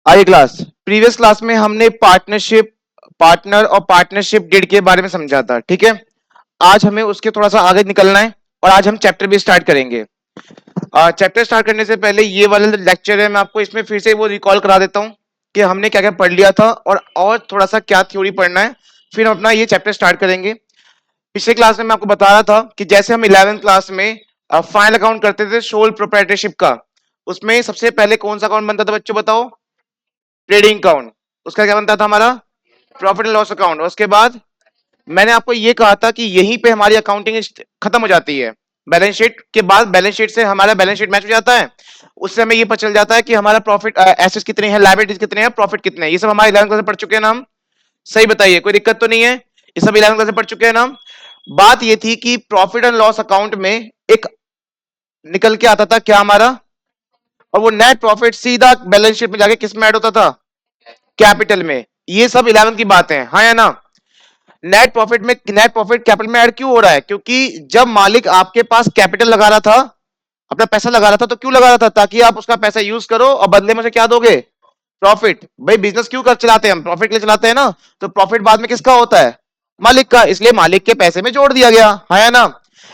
आगे class, previous class में हमने पार्टनरशिप, पार्टनर और पार्टनरशिप डीड के बारे में समझा था, ठीक है। आज हमें उसके थोड़ा सा आगे निकलना है और आज हम चैप्टर भी स्टार्ट करेंगे। चैप्टर स्टार्ट करने से पहले ये वाला लेक्चर है, मैं आपको इसमें फिर से वो रिकॉल करा देता हूँ कि हमने क्या क्या पढ़ लिया था और थोड़ा सा क्या थ्योरी पढ़ना है, फिर हम अपना ये चैप्टर स्टार्ट करेंगे। पिछले क्लास में मैं आपको बता रहा था कि जैसे हम 11वीं क्लास में फाइनल अकाउंट करते थे सोल प्रोप्राइटरशिप का, उसमें सबसे पहले कौन सा अकाउंट बनता था बच्चों, बताओ? Trading account. उसका क्या बनता था हमारा? Profit and loss account. उसके बाद मैंने आपको ये कहा था कि यहीं पे हमारी अकाउंटिंग खत्म हो जाती है। बैलेंस शीट के बाद बैलेंस शीट से हमारा बैलेंस शीट मैच हो जाता है, उससे हमें ये पता चल जाता है कि हमारा प्रॉफिट एसेट्स कितने हैं, लायबिलिटीज कितने हैं, प्रॉफिट कितने हैं। ये सब हमारे 11वीं क्लास में पढ़ चुके हैं ना हम? सही बताइए, कोई दिक्कत तो नहीं है? ये सब 11वीं क्लास में पढ़ चुके हैं ना हम? बात ये थी कि प्रॉफिट एंड लॉस अकाउंट में एक निकल के आता था क्या हमारा, और वो नेट प्रॉफिट सीधा बैलेंस शीट में जाके किस में ऐड होता था? कैपिटल में। ये सब 11वीं की बात है, हाँ या ना? नेट प्रॉफिट में, नेट प्रॉफिट कैपिटल में ऐड क्यों हो रहा है? क्योंकि जब मालिक आपके पास कैपिटल लगा रहा था, अपना पैसा लगा रहा था, तो क्यों लगा रहा था? ताकि आप उसका पैसा यूज करो और बदले में उसे क्या दोगे? प्रॉफिट। भाई बिजनेस क्यों कर चलाते हैं हम? प्रॉफिट के लिए चलाते हैं ना। तो प्रॉफिट बाद में किसका होता है? मालिक का। इसलिए मालिक के पैसे में जोड़ दिया गया, है ना?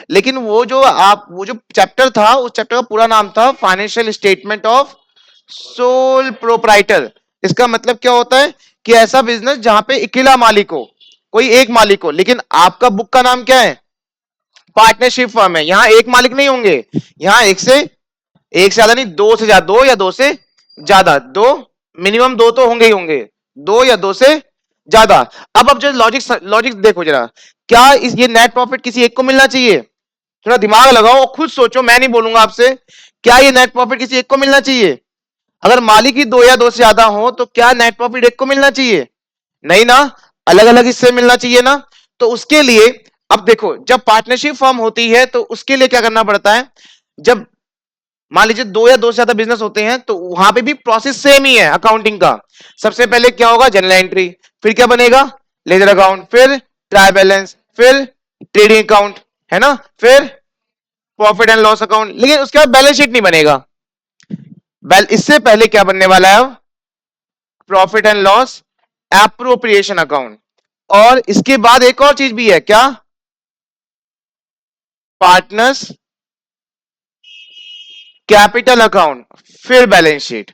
लेकिन वो जो चैप्टर था, उस चैप्टर का पूरा नाम था financial statement of sole proprietor. इसका मतलब क्या होता है कि ऐसा बिजनेस जहां पे अकेला मालिक हो, कोई एक मालिक हो, लेकिन आपका बुक का नाम क्या है? पार्टनरशिप फर्म है। यहां एक मालिक नहीं होंगे, यहां एक से ज्यादा नहीं, दो से ज्यादा, दो या दो से ज्यादा, दो, मिनिमम दो तो होंगे ही होंगे, दो या दो से ज्यादा। अब जो लॉजिक लॉजिक देखो जरा, क्या ये नेट प्रॉफिट किसी एक को मिलना चाहिए? थोड़ा दिमाग लगाओ और खुद सोचो, मैं नहीं बोलूंगा आपसे। क्या ये नेट प्रॉफिट किसी एक को मिलना चाहिए? अगर मालिक ही दो या दो से ज्यादा हो तो क्या नेट प्रॉफिट एक को मिलना चाहिए? नहीं ना, अलग अलग हिस्से मिलना चाहिए ना। तो उसके लिए, अब देखो, जब पार्टनरशिप फॉर्म होती है तो उसके लिए क्या करना पड़ता है? जब मान लीजिए दो या दो से ज्यादा बिजनेस होते हैं तो वहां पे भी प्रोसेस सेम ही है अकाउंटिंग का। सबसे पहले क्या होगा? जनरल एंट्री, फिर क्या बनेगा? लेजर अकाउंट, फिर ट्रायल बैलेंस, फिर ट्रेडिंग अकाउंट, है ना, फिर प्रॉफिट एंड लॉस अकाउंट। लेकिन उसके बाद बैलेंस शीट नहीं बनेगा। इससे पहले क्या बनने वाला है? Profit and loss appropriation account. और इसके बाद एक और चीज भी है, क्या? पार्टनर्स कैपिटल अकाउंट, फिर बैलेंस शीट।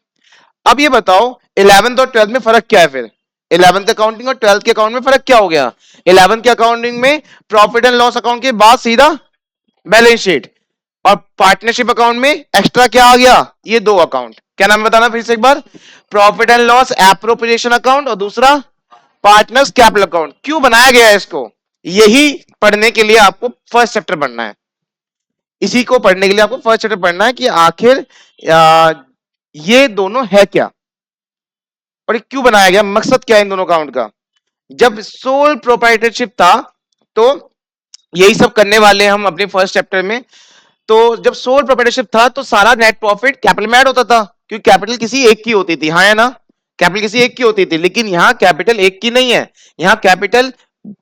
अब ये बताओ, 11th और 12th में फर्क क्या है फिर? 11th अकाउंटिंग और 12th के अकाउंट में फर्क क्या हो गया? 11th के अकाउंटिंग में प्रॉफिट एंड लॉस अकाउंट के बाद सीधा बैलेंस शीट, और पार्टनरशिप अकाउंट में एक्स्ट्रा क्या आ गया? ये दो अकाउंट, क्या नाम बताना फिर से एक बार? Profit and loss appropriation account और दूसरा पार्टनर्स कैपिटल अकाउंट। क्यों बनाया गया है इसको? यही पढ़ने के लिए आपको फर्स्ट चैप्टर पढ़ना है। इसी को पढ़ने के लिए आपको फर्स्ट चैप्टर पढ़ना है कि आखिर ये दोनों है क्या, और क्यों बनाया गया, मकसद क्या है इन दोनों अकाउंट का। जब सोल प्रोप्राइटरशिप था तो यही सब करने वाले हम अपने फर्स्ट चैप्टर में। तो जब सोल प्रोप्राइटरशिप था तो सारा नेट प्रॉफिट कैपिटल में ऐड होता था, क्योंकि कैपिटल किसी एक की होती थी, हाँ या ना? कैपिटल किसी एक की होती थी, लेकिन यहाँ कैपिटल एक की नहीं है। यहाँ कैपिटल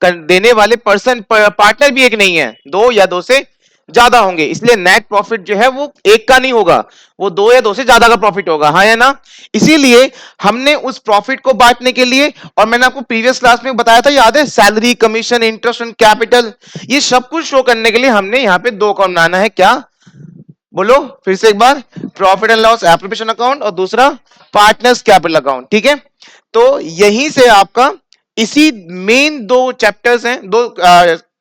देने वाले पर्सन पार्टनर भी एक नहीं है, दो या दो से ज्यादा होंगे। इसलिए नेट प्रॉफिट जो है वो एक का नहीं होगा, वो दो या दो से ज्यादा का प्रॉफिट होगा, हाँ या ना? इसीलिए हमने उस प्रॉफिट को बांटने के लिए, और मैंने आपको प्रीवियस क्लास में बताया था, याद है? Salary, commission, interest and capital, ये सब कुछ शो करने के लिए हमने यहाँ पे दो अकाउंट बनाना है। क्या? बोलो फिर से एक बार। Profit and loss application account और दूसरा पार्टनर्स कैपिटल अकाउंट, ठीक है। तो यहीं से आपका इसी मेन दो चैप्टर्स हैं, दो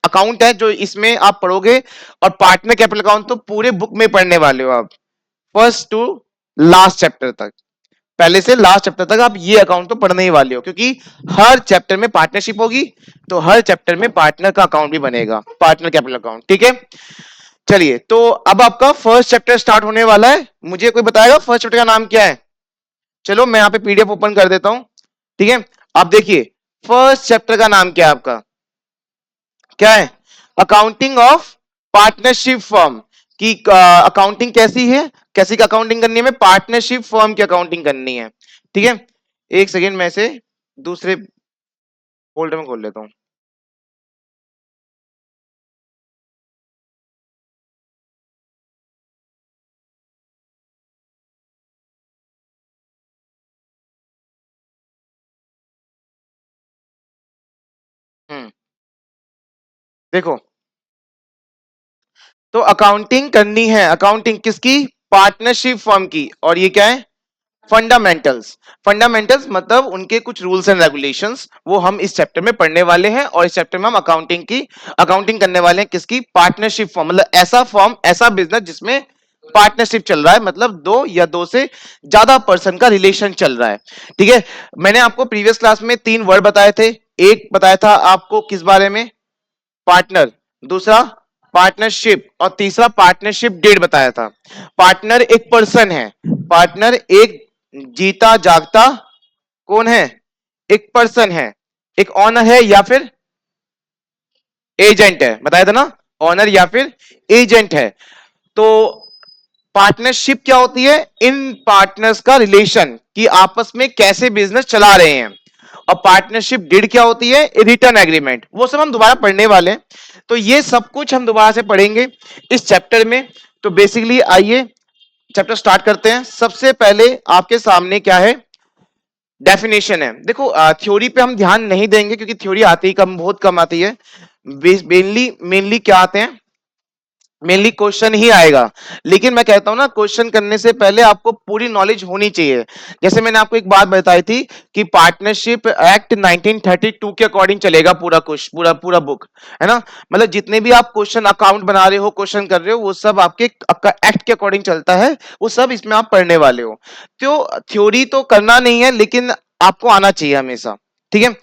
अकाउंट है जो इसमें आप पढ़ोगे। और पार्टनर कैपिटल अकाउंट तो पूरे बुक में पढ़ने वाले हो आप, फर्स्ट टू लास्ट चैप्टर तक। पहले से लास्ट चैप्टर तक आप ये अकाउंट तो पढ़ने ही वाले हो, क्योंकि हर चैप्टर में पार्टनरशिप होगी, तो हर चैप्टर में पार्टनर का अकाउंट भी बनेगा, पार्टनर कैपिटल अकाउंट, ठीक है। चलिए, तो अब आपका फर्स्ट चैप्टर स्टार्ट होने वाला है। मुझे कोई बताएगा फर्स्ट चैप्टर का नाम क्या है? चलो मैं यहाँ पे पीडीएफ ओपन कर देता हूं, ठीक है। आप देखिए, फर्स्ट चैप्टर का नाम क्या है आपका? क्या है? अकाउंटिंग ऑफ पार्टनरशिप फर्म की। अकाउंटिंग कैसी है, कैसी का अकाउंटिंग करनी है? हमें पार्टनरशिप फर्म की अकाउंटिंग करनी है, ठीक है। एक सेकेंड, मैं से दूसरे फोल्डर में खोल लेता हूं। देखो, तो अकाउंटिंग करनी है, अकाउंटिंग किसकी? पार्टनरशिप फर्म की। और ये क्या है? फंडामेंटल्स। फंडामेंटल्स मतलब उनके कुछ रूल्स एंड रेगुलेशंस, वो हम इस चैप्टर में पढ़ने वाले हैं। और इस चैप्टर में हम अकाउंटिंग करने वाले हैं किसकी? पार्टनरशिप फर्म, मतलब ऐसा फर्म, ऐसा बिजनेस जिसमें पार्टनरशिप चल रहा है, मतलब दो या दो से ज्यादा पर्सन का रिलेशन चल रहा है। ठीक है, मैंने आपको प्रीवियस क्लास में तीन वर्ड बताए थे। एक बताया था आपको किस बारे में? पार्टनर, दूसरा पार्टनरशिप, और तीसरा पार्टनरशिप डेट बताया था। पार्टनर एक पर्सन है, पार्टनर एक जीता जागता कौन है? एक पर्सन है, एक ऑनर है या फिर एजेंट है, बताया था ना, ऑनर या फिर एजेंट है। तो पार्टनरशिप क्या होती है? इन पार्टनर्स का रिलेशन, कि आपस में कैसे बिजनेस चला रहे हैं। और पार्टनरशिप डीड क्या होती है? Return agreement. वो सब हम दोबारा पढ़ने वाले हैं, तो ये सब कुछ हम दोबारा से पढ़ेंगे इस चैप्टर में। तो बेसिकली आइए चैप्टर स्टार्ट करते हैं। सबसे पहले आपके सामने क्या है? डेफिनेशन है। देखो, थ्योरी पे हम ध्यान नहीं देंगे क्योंकि थ्योरी आती ही कम, बहुत कम आती है। मेनली मेनली क्या आते हैं? मेनली क्वेश्चन ही आएगा। लेकिन मैं कहता हूं ना, क्वेश्चन करने से पहले आपको पूरी नॉलेज होनी चाहिए। जैसे मैंने आपको एक बात बताई थी कि पार्टनरशिप एक्ट 1932 के अकॉर्डिंग चलेगा पूरा क्वेश्चन, पूरा पूरा बुक, है ना। मतलब जितने भी आप क्वेश्चन अकाउंट बना रहे हो, क्वेश्चन कर रहे हो, वो सब आपके एक्ट के अकॉर्डिंग चलता है। वो सब इसमें आप पढ़ने वाले हो। तो थ्योरी तो करना नहीं है, लेकिन आपको आना चाहिए हमेशा। ठीक है,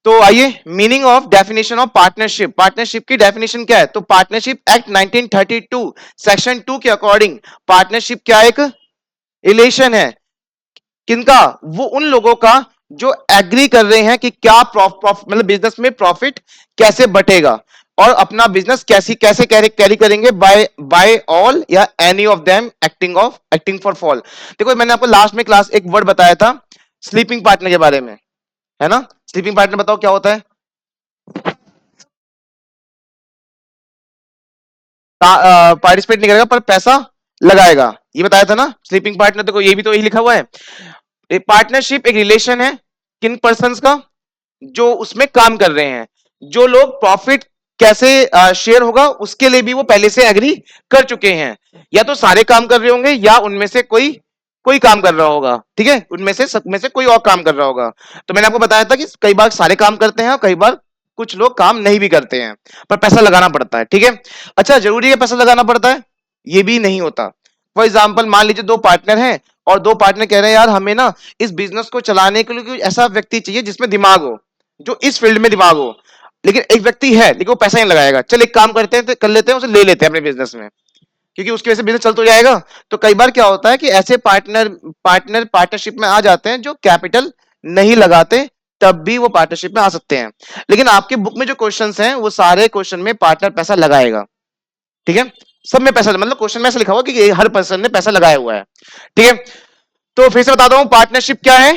तो आइए, meaning of definition of partnership. Partnership की डेफिनेशन क्या है? तो पार्टनरशिप एक्ट 1932 सेक्शन 2 के अकॉर्डिंग पार्टनरशिप क्या? एक रिलेशन है। किनका? वो उन लोगों का जो एग्री कर रहे हैं कि क्या मतलब बिजनेस में प्रॉफिट कैसे बटेगा, और अपना बिजनेस कैसी कैसे कैरी करेंगे, बाय बाय ऑल या any of them acting for fall. देखो, मैंने आपको लास्ट में क्लास एक वर्ड बताया था स्लीपिंग पार्टनर के बारे में, है ना। स्लीपिंग पार्टनर बताओ क्या होता है? पार्टिसिपेट नहीं करेगा पर पैसा लगाएगा, ये बताया था ना। स्लीपिंग पार्टनर, देखो ये भी तो यही लिखा हुआ है। पार्टनरशिप एक रिलेशन है किन पर्संस का? जो उसमें काम कर रहे हैं। जो लोग प्रॉफिट कैसे शेयर होगा उसके लिए भी वो पहले से एग्री कर चुके हैं। या तो सारे काम कर रहे होंगे या उनमें से कोई कोई काम कर रहा होगा। ठीक है, उनमें से सब में से कोई और काम कर रहा होगा। तो मैंने आपको बताया था कि कई बार सारे काम करते हैं और कई बार कुछ लोग काम नहीं भी करते हैं, पर पैसा लगाना पड़ता है। ठीक है, अच्छा, जरूरी है पैसा लगाना पड़ता है? ये भी नहीं होता। फॉर एग्जाम्पल, मान लीजिए दो पार्टनर हैं, और दो पार्टनर कह रहे हैं यार हमें ना इस बिजनेस को चलाने के लिए कोई ऐसा व्यक्ति चाहिए जिसमें दिमाग हो, जो इस फील्ड में दिमाग हो। लेकिन एक व्यक्ति है लेकिन वो पैसा नहीं लगाएगा। चल एक काम करते हैं, तो कर लेते हैं, उसे ले लेते हैं अपने बिजनेस में, क्योंकि उसकी वजह से बिजनेस चल तो जाएगा। तो कई बार क्या होता है कि ऐसे पार्टनरशिप में आ जाते हैं जो कैपिटल नहीं लगाते, तब भी वो पार्टनरशिप में आ सकते हैं। लेकिन आपके बुक में जो क्वेश्चंस हैं वो सारे क्वेश्चन में पार्टनर पैसा लगाएगा। ठीक है, सब में पैसा, मतलब क्वेश्चन में ऐसा लिखा हुआ कि हर पर्सन ने पैसा लगाया हुआ है। ठीक है, तो फिर से बताता हूं, पार्टनरशिप क्या है?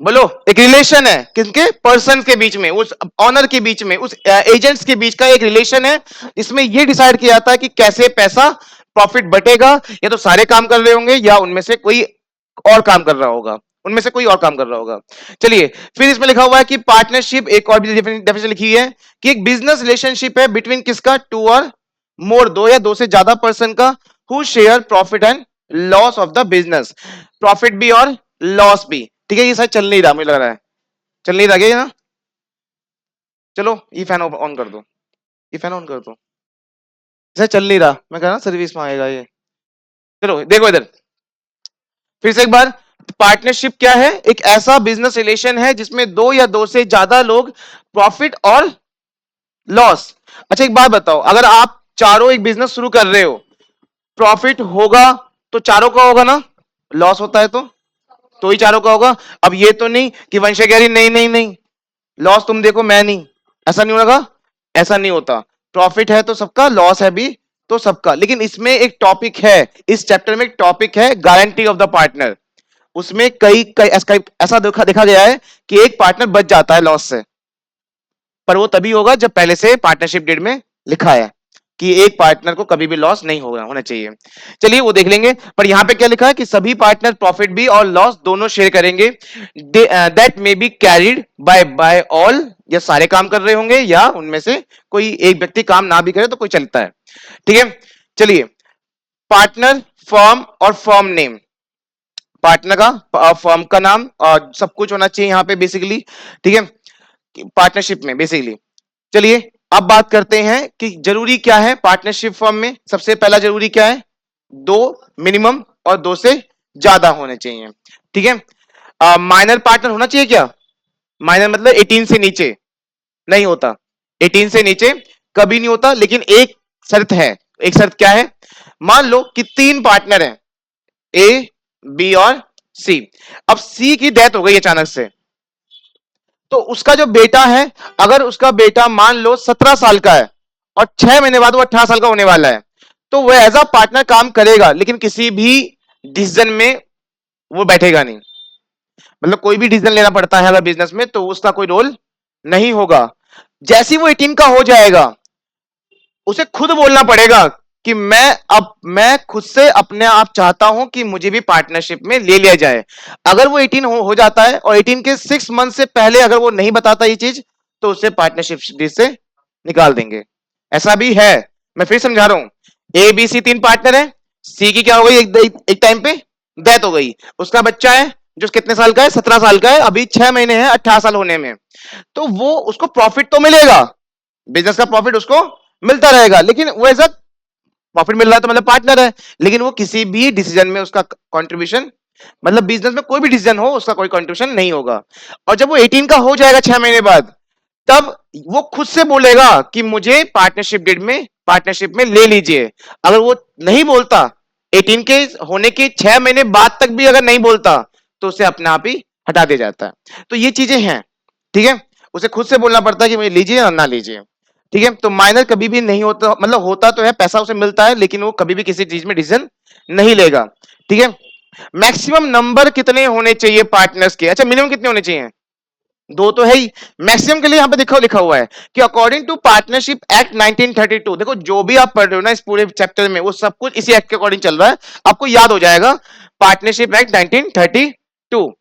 बोलो। एक रिलेशन है किसके? पर्सन के बीच में, उस ऑनर के बीच में, उस एजेंट्स के बीच का एक रिलेशन है। इसमें यह डिसाइड किया जाता है कि कैसे पैसा प्रॉफिट बटेगा। या तो सारे काम कर रहे होंगे या उनमें से कोई और काम कर रहा होगा, उनमें से कोई और काम कर रहा होगा। चलिए, फिर इसमें लिखा हुआ है कि पार्टनरशिप, एक और भी डेफिनेशन लिखी है कि एक बिजनेस रिलेशनशिप है बिटवीन किसका? टू और मोर, दो या दो से ज्यादा पर्सन का, who share profit and loss of the business. Profit भी और लॉस भी। ठीक है, ये शायद चल नहीं रहा, मुझे लग रहा है चल नहीं रहा क्या ये ना। चलो ये फैन ऑन कर दो, ये फैन ऑन कर दो, शायद चल नहीं रहा। मैं कह रहा सर्विस में आएगा ये। चलो देखो इधर फिर से एक बार। पार्टनरशिप क्या है? एक ऐसा बिजनेस रिलेशन है जिसमें दो या दो से ज्यादा लोग प्रॉफिट और लॉस। अच्छा एक बात बताओ, अगर आप चारों एक बिजनेस शुरू कर रहे हो, प्रॉफिट होगा तो चारों का होगा ना, लॉस होता है तो ही चारों का होगा। अब ये तो नहीं कि वंश कह रही नहीं नहीं नहीं, लॉस तुम देखो मैं नहीं, ऐसा नहीं होगा। ऐसा नहीं होता, प्रॉफिट है तो सबका, लॉस है भी तो सबका। लेकिन इसमें एक टॉपिक है, इस चैप्टर में एक टॉपिक है गारंटी ऑफ द पार्टनर। उसमें कई ऐसा देखा गया है कि एक पार्टनर बच जाता है लॉस से, पर वो तभी होगा जब पहले से पार्टनरशिप डीड में लिखा है। कि एक पार्टनर को कभी भी लॉस नहीं होना चाहिए। चलिए वो देख लेंगे, पर यहां पे क्या लिखा है कि सभी पार्टनर प्रॉफिट भी और लॉस दोनों शेयर करेंगे, that may be carried by all, या सारे काम कर रहे होंगे या उनमें से कोई एक व्यक्ति काम ना भी करे तो कोई चलता है। ठीक है, चलिए पार्टनर, फर्म और फर्म नेम, पार्टनर का फर्म का नाम और सब कुछ होना चाहिए यहाँ पे बेसिकली। ठीक है, पार्टनरशिप में बेसिकली। चलिए अब बात करते हैं कि जरूरी क्या है पार्टनरशिप फर्म में। सबसे पहला जरूरी क्या है, दो मिनिमम और दो से ज्यादा होने चाहिए। ठीक है, माइनर पार्टनर होना चाहिए क्या, माइनर मतलब 18 से नीचे नहीं होता, 18 से नीचे कभी नहीं होता, लेकिन एक शर्त है। एक शर्त क्या है, मान लो कि तीन पार्टनर हैं, ए बी और सी। अब सी की डेथ हो गई अचानक से, तो उसका जो बेटा है, अगर उसका बेटा मान लो 17 साल का है और 6 महीने बाद वो 18 साल का होने वाला है, तो वो एज अ पार्टनर काम करेगा, लेकिन किसी भी डिसीजन में वो बैठेगा नहीं। मतलब कोई भी डिसीजन लेना पड़ता है अगर बिजनेस में, तो उसका कोई रोल नहीं होगा। जैसे ही वो 18 का हो जाएगा, उसे खुद बोलना पड़ेगा कि मैं खुद से अपने आप चाहता हूं कि मुझे भी पार्टनरशिप में ले लिया जाए। अगर वो 18 हो जाता है और 18 के 6 मंथ से पहले अगर वो नहीं बताता ये चीज, तो उसे पार्टनरशिप से निकाल देंगे। ऐसा भी है, मैं फिर समझा रहा हूं। ए बी सी तीन पार्टनर है, सी की क्या हो गई, एक टाइम पे डेथ हो गई, उसका बच्चा है जो कितने साल का है, 17 साल का है, अभी 6 महीने हैं 18 साल होने में, तो वो उसको प्रॉफिट तो मिलेगा, बिजनेस का प्रॉफिट उसको मिलता रहेगा, लेकिन वो एज प्रॉफिट मिल रहा है तो मतलब पार्टनर है, लेकिन वो किसी भी डिसीजन में उसका कंट्रीब्यूशन, मतलब बिजनेस में कोई भी डिसीजन हो उसका कोई कंट्रीब्यूशन नहीं होगा। और जब वो 18 का हो जाएगा 6 महीने बाद, तब वो खुद से बोलेगा कि मुझे पार्टनरशिप में ले लीजिए। अगर वो नहीं बोलता, 18 के होने के 6 महीने बाद तक भी अगर नहीं बोलता, तो उसे अपने आप ही हटा दिया जाता है। तो ये चीजें हैं। ठीक है, उसे खुद से बोलना पड़ता है कि मुझे लीजिए या ना लीजिए। ठीक है, तो माइनर कभी भी नहीं होता, मतलब होता तो है, पैसा उसे मिलता है, लेकिन वो कभी भी किसी चीज में डिसीजन नहीं लेगा। ठीक है, मैक्सिमम नंबर कितने होने चाहिए पार्टनर्स के, अच्छा मिनिमम कितने होने चाहिए, दो तो है ही। मैक्सिमम के लिए यहां पे देखो लिखा हुआ है कि अकॉर्डिंग टू पार्टनरशिप एक्ट 1932, देखो जो भी आप पढ़ रहे हो ना इस पूरे चैप्टर में, वो सब कुछ इसी एक्ट के अकॉर्डिंग चल रहा है, आपको याद हो जाएगा, पार्टनरशिप एक्ट 1932।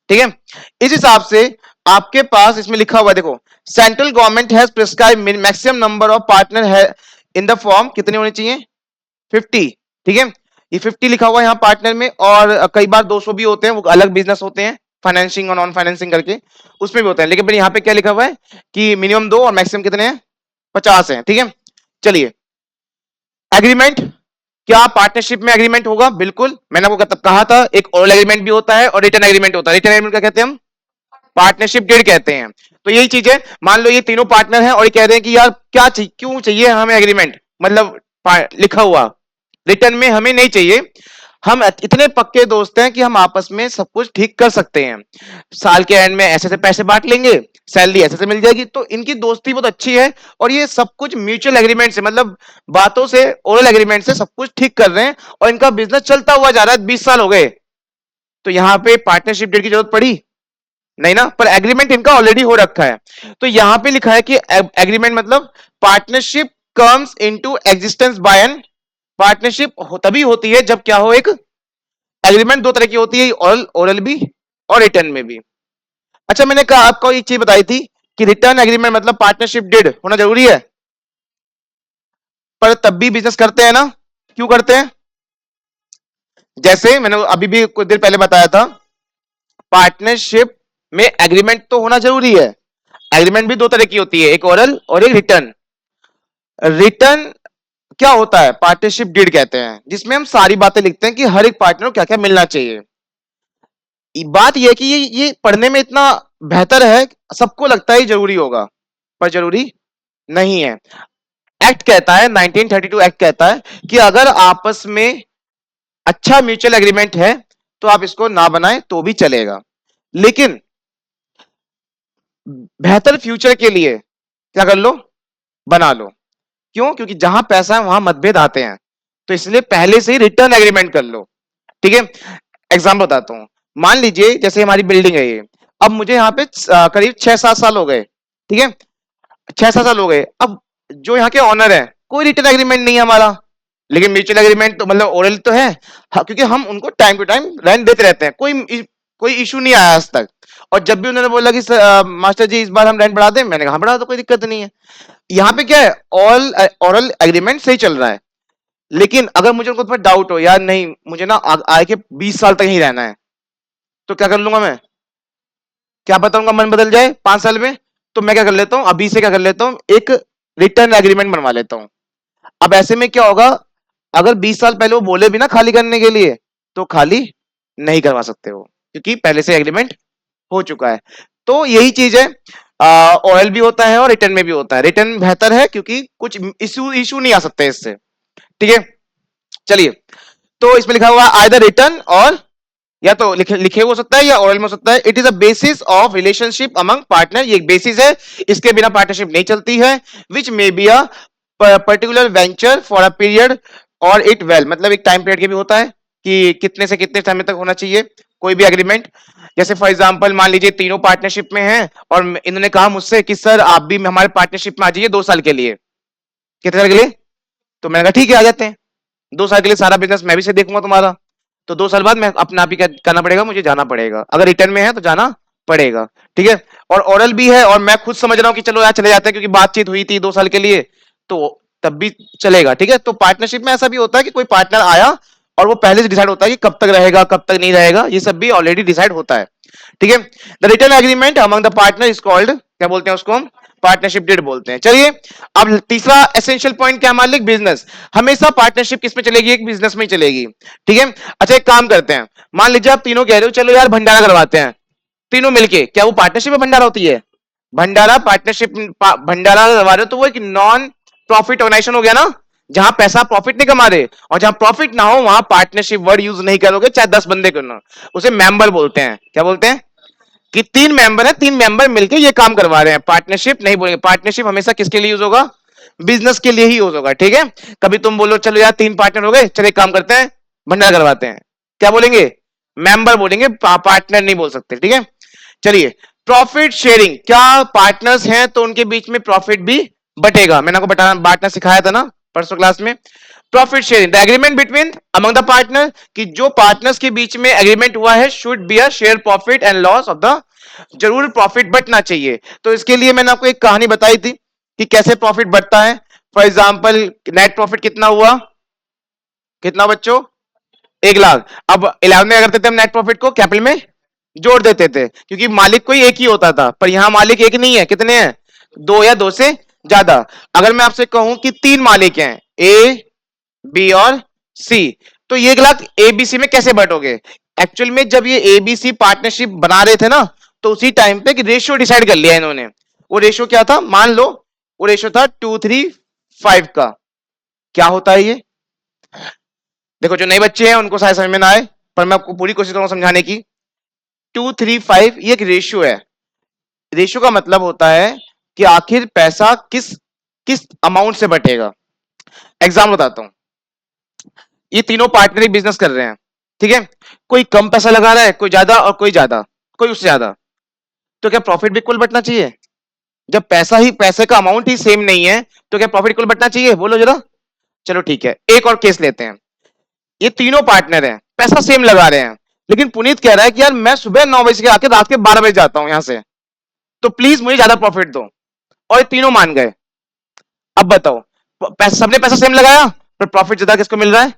ठीक है, इस हिसाब से आपके पास इसमें लिखा हुआ है, देखो central government has prescribe maximum number of partner है इन द फॉर्म, कितने होने चाहिए, 50। ठीक है, ये 50 लिखा हुआ है यहाँ पार्टनर में, और कई बार 200 भी होते हैं, वो अलग बिजनेस होते हैं, फाइनेंसिंग और नॉन फाइनेंसिंग करके, उसमें भी होते हैं, लेकिन यहाँ पे क्या लिखा हुआ है कि मिनिमम 2 और मैक्सिमम कितने हैं, 50 है। ठीक है, चलिए एग्रीमेंट, क्या पार्टनरशिप में एग्रीमेंट होगा, बिल्कुल, मैंने आपको कहा था एक ओरल एग्रीमेंट भी होता है और रिटन एग्रीमेंट होता है। रिटन एग्रीमेंट क्या कहते हैं हम, पार्टनरशिप डीड कहते हैं। तो यही चीज है, मान लो ये तीनों पार्टनर हैं और ये कह रहे हैं कि यार क्या चाहिए, क्यों चाहिए हमें एग्रीमेंट, मतलब लिखा हुआ, रिटर्न में हमें नहीं चाहिए, हम इतने पक्के दोस्त हैं कि हम आपस में सब कुछ ठीक कर सकते हैं, साल के एंड में ऐसे से पैसे बांट लेंगे, सैलरी ऐसे से मिल जाएगी, तो इनकी दोस्ती बहुत अच्छी है, और ये सब कुछ म्यूचुअल एग्रीमेंट से, मतलब बातों से, ओरल एग्रीमेंट से सब कुछ ठीक कर रहे हैं, और इनका बिजनेस चलता हुआ जा रहा है, 20 साल हो गए, तो यहाँ पे पार्टनरशिप डीड की जरूरत पड़ी नहीं ना, पर एग्रीमेंट इनका ऑलरेडी हो रखा है। तो यहां पे लिखा है कि एग्रीमेंट मतलब partnership comes into existence by an, partnership तभी होती है जब क्या हो, एक एग्रीमेंट। दो तरह की होती है, ओरल ओरल भी और रिटर्न में भी। अच्छा मैंने कहा आपको एक चीज बताई थी कि रिटर्न एग्रीमेंट मतलब पार्टनरशिप डिड होना जरूरी है, पर तब भी बिजनेस करते हैं ना, क्यों करते हैं, जैसे मैंने अभी भी कुछ देर पहले बताया था, पार्टनरशिप में एग्रीमेंट तो होना जरूरी है। एग्रीमेंट भी दो तरह की होती है, एक ओरल और एक रिटर्न। रिटर्न क्या होता है, पार्टनरशिप डीड कहते हैं, जिसमें हम सारी बातें लिखते हैं कि हर एक पार्टनर को क्या क्या मिलना चाहिए। बात यह है कि ये पढ़ने में इतना बेहतर है, सबको लगता है जरूरी होगा, पर जरूरी नहीं है। एक्ट कहता है, 1932 एक्ट कहता है कि अगर आपस में अच्छा म्यूचुअल एग्रीमेंट है तो आप इसको ना बनाएं तो भी चलेगा, लेकिन बेहतर फ्यूचर के लिए क्या कर लो, बना लो। क्यों, क्योंकि जहां पैसा है वहां मतभेद आते हैं, तो इसलिए पहले से ही रिटर्न एग्रीमेंट कर लो। ठीक है, एग्जाम्पल बताता हूं, मान लीजिए जैसे हमारी बिल्डिंग है ये, अब मुझे यहाँ पे करीब 6-7 साल हो गए। ठीक है, 6-7 साल हो गए, अब जो यहाँ के ऑनर है कोई रिटर्न एग्रीमेंट नहीं है हमारा, लेकिन म्यूचुअल एग्रीमेंट तो मतलब ओरल तो है। हाँ, क्योंकि हम उनको टाइम टू टाइम रेंट देते रहते हैं, कोई इशू नहीं आया आज तक। और जब भी उन्होंने बोला कि मास्टर जी इस बार हम रेंट बढ़ा दें, मैंने कहा हाँ, बढ़ा दो, कोई दिक्कत नहीं है। यहाँ पे क्या है, ऑल ओरल एग्रीमेंट सही चल रहा है। लेकिन अगर मुझे उनको थोड़ा डाउट हो, यार नहीं मुझे ना आए के 20 साल तक ही रहना है, तो क्या कर लूंगा मैं, क्या पता उनका मन बदल जाए 5 साल में। तो मैं क्या कर लेता हूं, अभी से क्या कर लेता हूं, एक रिटर्न एग्रीमेंट बनवा लेता हूं। अब ऐसे में क्या होगा, अगर 20 साल पहले वो बोले भी ना खाली करने के लिए, तो खाली नहीं करवा सकते हो, क्योंकि पहले से एग्रीमेंट हो चुका है। तो यही चीज है, ऑयल भी होता है और रिटर्न में भी होता है। रिटर्न बेहतर है क्योंकि कुछ इशू इशू नहीं आ सकते इससे, ठीक है। चलिए, तो इसमें लिखा हुआ आइदर रिटर्न, और या तो लिखे लिखे हो सकता है या ओरल में हो सकता है। It is a basis of relationship among partner, ये एक बेसिस है, इसके बिना पार्टनरशिप नहीं चलती है। Which may be a particular venture for a period और इट वेल, मतलब एक टाइम पीरियड के भी होता है कि कितने से कितने समय तक होना चाहिए कोई भी एग्रीमेंट। जैसे फॉर एग्जांपल मान लीजिए तीनों पार्टनरशिप में हैं और इन्होंने कहा मुझसे कि सर आप भी हमारे पार्टनरशिप में आ जाइए 2 साल के लिए। कितने साल के लिए? तो मैंने कहा ठीक है आ जाते हैं, 2 साल के लिए सारा बिजनेस मैं भी से देखूंगा तुम्हारा। तो 2 साल बाद मैं अपना आप ही करना पड़ेगा, मुझे जाना पड़ेगा, अगर रिटर्न में है तो जाना पड़ेगा, ठीक है। और ओरल भी है, और मैं खुद समझ रहा हूँ कि चलो यार चले जाते हैं क्योंकि बातचीत हुई थी 2 साल के लिए, तो तब भी चलेगा, ठीक है। तो पार्टनरशिप में ऐसा भी होता है कि कोई पार्टनर आया और वो पहले से डिसाइड होता है कि कब तक रहेगा कब तक नहीं रहेगा, ये सब भी ऑलरेडी डिसाइड होता है, ठीक है। The return agreement among the partner is called, क्या बोलते हैं उसको हम, पार्टनरशिप डीड बोलते हैं। चलिए, अब तीसरा एसेंशियल पॉइंट क्या मान ली, बिजनेस। हमेशा पार्टनरशिप किस में चलेगी, एक बिजनेस में ही चलेगी, ठीक है। अच्छा एक काम करते हैं, मान लीजिए आप तीनों कह रहे हो चलो यार भंडारा करवाते हैं तीनों मिलके, क्या वो पार्टनरशिप में भंडारा होती है? भंडारा पार्टनरशिप, भंडारा करवा रहे हो तो वो एक नॉन प्रॉफिट ऑर्गेनाइजेशन हो गया ना, जहां पैसा प्रॉफिट नहीं कमा रहे, और जहां प्रॉफिट ना हो वहां पार्टनरशिप वर्ड यूज नहीं करोगे, चाहे 10 बंदे क्यों ना। उसे मेंबर बोलते हैं, क्या बोलते हैं, कि 3 मेंबर है, 3 मेंबर मिलकर ये काम करवा रहे हैं, पार्टनरशिप नहीं बोलेंगे। पार्टनरशिप हमेशा किसके लिए यूज होगा, बिजनेस के लिए ही यूज होगा, ठीक है। कभी तुम बोलो चलो यार 3 पार्टनर हो गए, चलो एक काम करते हैं भंडारा करवाते हैं, क्या बोलेंगे, मेंबर बोलेंगे, पार्टनर नहीं बोल सकते, ठीक है। चलिए, प्रॉफिट शेयरिंग, क्या पार्टनर्स हैं तो उनके बीच में प्रॉफिट भी बटेगा, मैंने आपको बताना बांटना सिखाया था ना परसों क्लास में। Profit sharing, the agreement between among the partner, कि जो पार्टनर्स के बीच में एग्रीमेंट हुआ है should be a share profit and loss of the, जरूर प्रॉफिट बटना चाहिए। तो इसके लिए मैंने आपको एक कहानी बताई थी कि कैसे प्रॉफिट बढ़ता है। फॉर एग्जाम्पल नेट प्रॉफिट कितना हुआ, कितना बच्चों, 1 लाख। अब 11 में करते थे हम नेट प्रॉफिट को कैपिटल में जोड़ देते थे, क्योंकि मालिक कोई एक ही होता था, पर यहां मालिक एक नहीं है, कितने हैं, 2 या 2 से ज्यादा। अगर मैं आपसे कहूं कि 3 मालिक हैं, ए बी और सी, तो ये 1 लाख एबीसी में कैसे बटोगे? एक्चुअल में जब ये एबीसी पार्टनरशिप बना रहे थे ना, तो उसी टाइम पे रेशियो डिसाइड कर लिया इन्होंने। वो रेशियो क्या था, मान लो वो रेशियो था 2:3:5 का। क्या होता है ये, देखो जो नए बच्चे हैं उनको शायद समझ में ना आए, पर मैं आपको पूरी कोशिश करूंगा समझाने की। 2:3:5 ये एक रेशियो है। रेशियो का मतलब होता है कि आखिर पैसा किस किस अमाउंट से बटेगा। एग्जाम बताता हूं, ये तीनों पार्टनर ही बिजनेस कर रहे हैं, ठीक है। कोई कम पैसा लगा रहा है, कोई ज्यादा, और कोई ज्यादा, कोई उससे ज्यादा। तो क्या प्रॉफिट भी इक्वल बटना चाहिए? जब पैसा ही, पैसे का अमाउंट ही सेम नहीं है, तो क्या प्रॉफिट इक्वल बटना चाहिए, बोलो जरा। चलो ठीक है, एक और केस लेते हैं। ये तीनों पार्टनर हैं, पैसा सेम लगा रहे हैं, लेकिन पुनीत कह रहा है कि यार मैं सुबह 9 बजे के आके रात के 12 बजे जाता हूं यहां से, तो प्लीज मुझे ज्यादा प्रॉफिट दो। और ये तीनों मान गए। अब बताओ, पैसा सबने पैसा सेम लगाया, पर प्रॉफिट ज्यादा किसको मिल रहा है?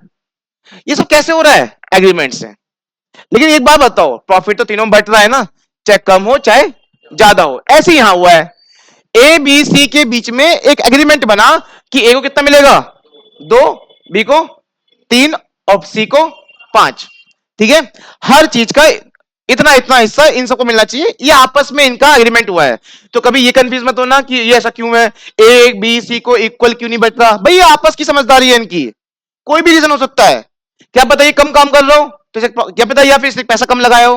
ये सब कैसे हो रहा है, एग्रीमेंट से। लेकिन एक बात बताओ, प्रॉफिट तो तीनों में बट रहा है ना, चाहे कम हो चाहे ज्यादा हो, ऐसे यहां हुआ है। ए बी सी के बीच में एक एग्रीमेंट बना कि ए को कितना मिलेगा, 2, बी को 3 और सी को 5, ठीक है। हर चीज का इतना इतना हिस्सा इन सबको मिलना चाहिए, ये आपस में इनका एग्रीमेंट हुआ है। तो कभी ये कंफ्यूज मत होना कि ये ऐसा क्यों है, ए बी सी को इक्वल क्यों नहीं बट रहा, भाई ये आपस की समझदारी है इनकी, कोई भी रीजन हो सकता है। क्या पता ये कम काम कर रहा हो तो क्या पता, या फिर इसने पैसा कम लगाया हो,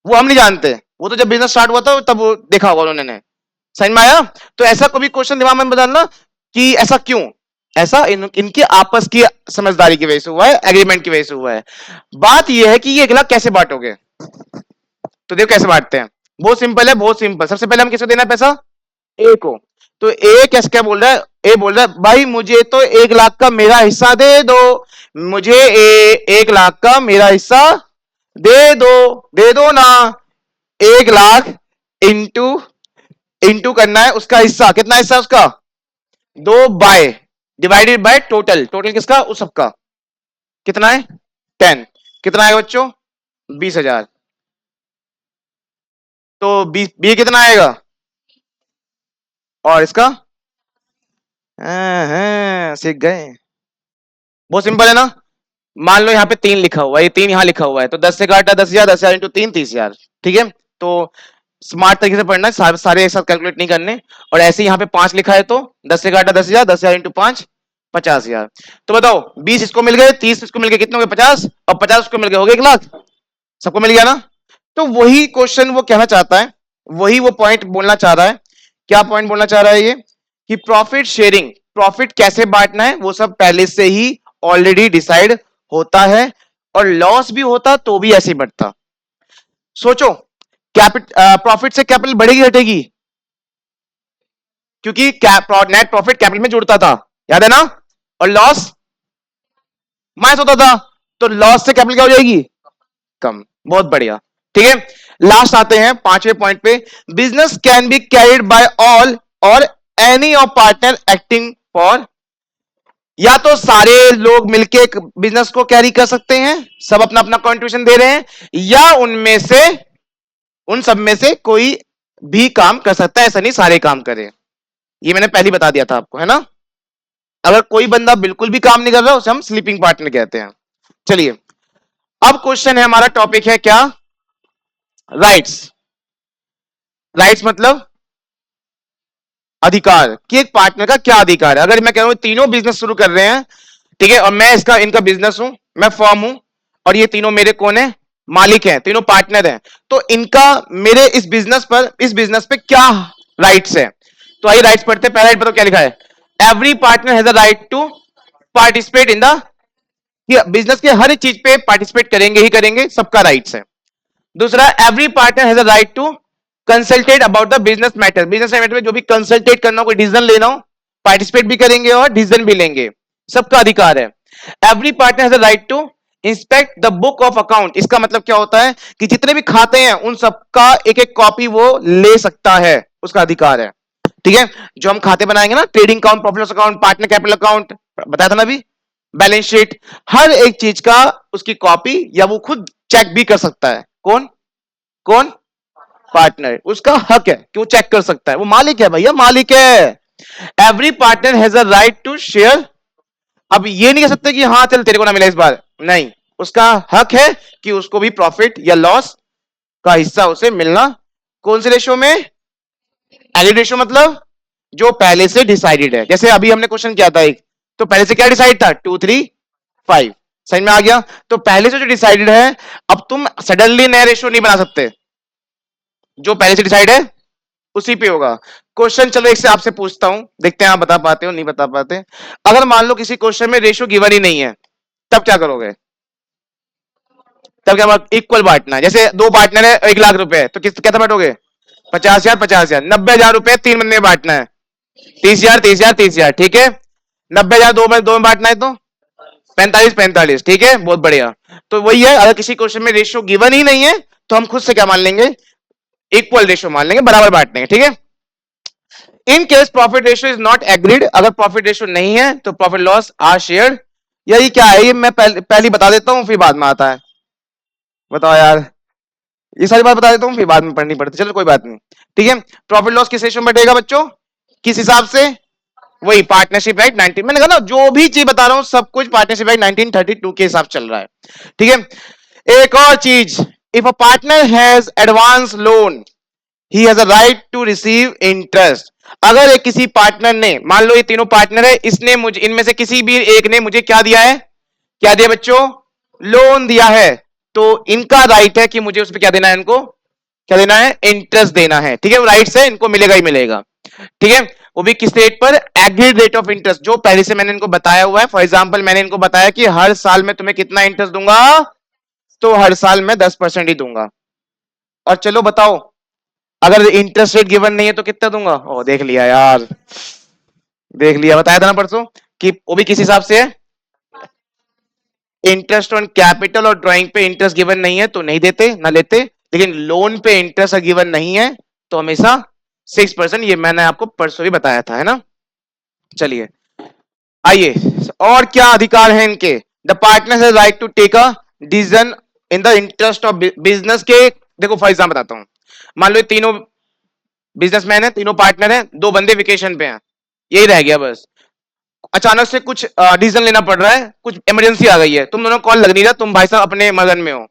वो हम नहीं जानते, वो तो जब बिजनेस स्टार्ट हुआ था तब वो देखा होगा उन्होंने। समझ में आया? तो ऐसा कभी क्वेश्चन दिमाग में बदलना कि ऐसा क्यों, ऐसा इनके आपस की समझदारी की वजह से हुआ है, एग्रीमेंट की वजह से हुआ है। बात यह है कि ये 1 लाख कैसे बांटोगे, तो देखो कैसे बांटते हैं, बहुत सिंपल है, बहुत सिंपल। सबसे पहले हम किसको देना है पैसा, ए को, तो ए कैसे क्या बोल रहा है, ए बोल रहा है भाई मुझे तो 1 लाख का मेरा हिस्सा दे दो, मुझे 1 लाख का मेरा हिस्सा दे दो ना। 1 लाख इंटू इंटू करना है उसका हिस्सा, कितना हिस्सा उसका, 2 by divided by total, total किसका, उस सबका, कितना है 10, कितना आएगा बच्चों 20,000। तो बी कितना आएगा, और इसका, सीख गए, बहुत सिंपल है ना। मान लो यहाँ पे 3 लिखा हुआ है, ये 3 यहाँ लिखा हुआ है, तो 10 से काटा 10,000, 10,000 इंटू 3 30,000, ठीक है। तो स्मार्ट तरीके से पढ़ना है, सारे एक साथ कैलकुलेट नहीं करने। और ऐसे यहाँ पे 5 लिखा है, तो 10 से काटा 10,000, 10,000 इंटू 5 50,000। तो बताओ 20 इसको मिल गए, 30 इसको मिल गए, कितने हो गए 50, और 50 उसको मिल गए, हो गए 1 लाख, सबको मिल गया ना। तो वही क्वेश्चन वो कहना चाहता है, वही वो पॉइंट बोलना चाह रहा है। क्या पॉइंट बोलना चाह रहा है ये, कि प्रॉफिट शेयरिंग, प्रॉफिट कैसे बांटना है वो सब पहले से ही ऑलरेडी डिसाइड होता है, और लॉस भी होता तो भी ऐसे ही बढ़ता। सोचो प्रॉफिट से कैपिटल बढ़ेगी घटेगी, क्योंकि नेट प्रॉफिट कैपिटल में जुड़ता था, याद है ना, और लॉस माइनस होता था, तो लॉस से कैपिटल क्या हो जाएगी, कम। बहुत बढ़िया, ठीक है। लास्ट आते हैं 5वें पॉइंट पे, business can be carried by all or any of partner acting for, या तो सारे लोग मिलके एक बिजनेस को कैरी कर सकते हैं, सब अपना अपना कंट्रीब्यूशन दे रहे हैं, या उनमें से, उन सब में से कोई भी काम कर सकता है, ऐसा नहीं सारे काम करें। ये मैंने पहले बता दिया था आपको, है ना। अगर कोई बंदा बिल्कुल भी काम नहीं कर रहा उसे हम स्लीपिंग पार्टनर कहते हैं। चलिए अब क्वेश्चन है, हमारा टॉपिक है क्या, राइट्स। राइट्स मतलब अधिकार, कि एक पार्टनर का क्या अधिकार है। अगर मैं कह रहा हूं तीनों बिजनेस शुरू कर रहे हैं, ठीक है, और मैं इसका इनका बिजनेस हूं, मैं फर्म हूं, और ये तीनों मेरे कौन है, मालिक हैं, तीनों पार्टनर हैं, तो इनका मेरे इस बिजनेस पर, इस बिजनेस पे क्या राइट्स है। तो आइए राइट्स पढ़ते हैं। पहला राइट बताओ क्या लिखा है, every partner has a right to participate in the, business के हर चीज पे पार्टिसिपेट करेंगे ही करेंगे, सबका राइट्स है। दूसरा, every partner has a right to consulted about the business matter, business matter में जो भी कंसल्टेट करना हो, कोई डिसीजन लेना हो, पार्टिसिपेट भी करेंगे और डिसीजन भी लेंगे, सबका अधिकार है। Every partner has a right to inspect the book of account, इसका मतलब क्या होता है कि जितने भी खाते हैं उन सबका एक एक कॉपी वो ले सकता है, उसका अधिकार है, ठीक है। जो हम खाते बनाएंगे ना, trading account, profit loss account, partner capital account, बताया था ना अभी, बैलेंस शीट, हर एक चीज का उसकी कॉपी या वो खुद चेक भी कर सकता है। कौन, कौन, पार्टनर, उसका हक है कि वो चेक कर सकता है, वो मालिक है भैया, मालिक है। Every partner has a right to share, अब ये नहीं कह सकते कि हाँ चल तेरे को ना मिला इस बार, नहीं, उसका हक है कि उसको भी प्रॉफिट या लॉस का हिस्सा उसे मिलना। कौन से रेशो में, एलिड रेशो, मतलब जो पहले से डिसाइडेड है। जैसे अभी हमने क्वेश्चन किया था एक, तो पहले से क्या डिसाइड था, 2 3 5, समझ में आ गया। तो पहले से जो डिसाइडेड है, अब तुम सडनली नया रेशो नहीं बना सकते, जो पहले से डिसाइड है उसी पे होगा। क्वेश्चन चलो एक से आपसे पूछता हूं, देखते हैं आप बता पाते हो नहीं बता पाते। अगर मान लो किसी क्वेश्चन में रेशो गिवन ही नहीं है, तब क्या करोगे, तब क्या इक्वल बांटना है। जैसे 2 पार्टनर है, 1 लाख रुपए है, तो किस कैसे बांटोगे, 50,000 50,000, 90,000 रुपए 3 बंदे में बांटना है, 30,000 30,000 30,000, ठीक है। 90,000 दो में बांटना है, तो 45 45, ठीक है, बहुत बढ़िया। तो वही है, अगर किसी क्वेश्चन में रेशियो गिवन ही नहीं है, तो हम खुद से क्या मान लेंगे, इक्वल रेशियो मान लेंगे, बराबर बांट लेंगे, ठीक है। In case profit ratio is not agreed, अगर प्रॉफिट रेशियो नहीं है तो प्रॉफिट लॉस आर शेयर। यही क्या है, ये मैं पहले बता देता हूं फिर बाद में आता है, बताओ यार, ये सारी बात बता देता हूं फिर बाद में पढ़नी पड़ती, चलो कोई बात नहीं, ठीक है। प्रॉफिट लॉस किस रेशियो में बटेगा बच्चों, किस हिसाब से, वही पार्टनरशिप राइट 19, मैंने कहा ना जो भी चीज बता रहा हूं सब कुछ पार्टनरशिप राइट 1932 के हिसाब चल रहा है, ठीक है। एक और चीज, if a partner has advance loan he has a right to receive interest, अगर एक किसी पार्टनर ने, मान लो ये तीनों पार्टनर है, इसने मुझे, इनमें से किसी भी एक ने मुझे क्या दिया है, क्या दिया बच्चों, लोन दिया है, तो इनका राइट है कि मुझे उस पर क्या देना है, इनको क्या देना है, इंटरेस्ट देना है, ठीक है। वो राइट है, इनको मिलेगा ही मिलेगा, ठीक है। वो भी किस रेट पर, एग्रीड रेट ऑफ इंटरेस्ट, जो पहले से मैंने इनको बताया हुआ है। फॉर एग्जांपल मैंने इनको बताया कि हर साल में तुम्हें कितना इंटरेस्ट दूंगा, तो हर साल में 10% ही दूंगा। और चलो बताओ, अगर इंटरेस्ट रेट गिवन नहीं है तो कितना दूंगा? ओ देख लिया यार, देख लिया, बताया था ना परसों कि वो भी किस हिसाब से है। इंटरेस्ट ऑन कैपिटल और ड्राइंग पे इंटरेस्ट गिवन नहीं है तो नहीं देते ना लेते, लेकिन लोन पे इंटरेस्ट गिवन नहीं है तो हमेशा 6%। ये मैंने आपको परसों ही बताया था, है ना। चलिए आइए, और क्या अधिकार है इनके। The partner has right to take a decision in the interest of business के। देखो फॉर एग्जाम्पल बताता हूं, मान लो ये तीनों बिजनेसमैन है, तीनों पार्टनर हैं, दो बंदे वेकेशन पे हैं, यही रह गया बस। अचानक से कुछ डिसीजन लेना पड़ रहा है, कुछ इमरजेंसी आ गई है, तुम दोनों कॉल लग नहीं रहा, तुम भाई साहब अपने मगन में हो,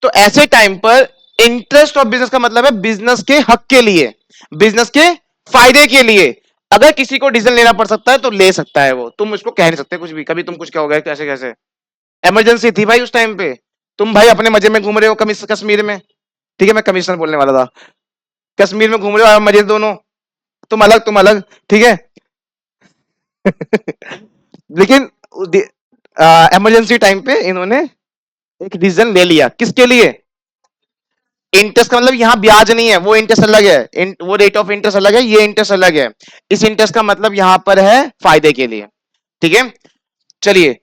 तो ऐसे टाइम पर इंटरेस्ट ऑफ बिजनेस का मतलब है बिजनेस के हक के लिए, बिजनेस के फायदे के लिए। अगर किसी को डिसीजन लेना पड़ सकता है तो ले सकता है वो, तुम उसको कह नहीं सकते कुछ भी, कभी तुम कुछ कहोगे कैसे कैसे। इमरजेंसी थी भाई उस टाइम पे, तुम भाई अपने मजे में घूम रहे हो कश्मीर में, ठीक है, मैं कमिश्नर बोलने वाला था, कश्मीर में घूम रहे हो मजे दोनों, तुम अलग, ठीक है। लेकिन इमरजेंसी टाइम पे इन्होंने एक डिसीजन ले लिया, किसके लिए? इंटरेस्ट का मतलब यहाँ ब्याज नहीं है, वो इंटरेस्ट अलग है, वो रेट ऑफ इंटरेस्ट अलग है, ये इंटरेस्ट अलग है। इस इंटरेस्ट का मतलब यहाँ पर है फायदे के लिए, ठीक है। चलिए,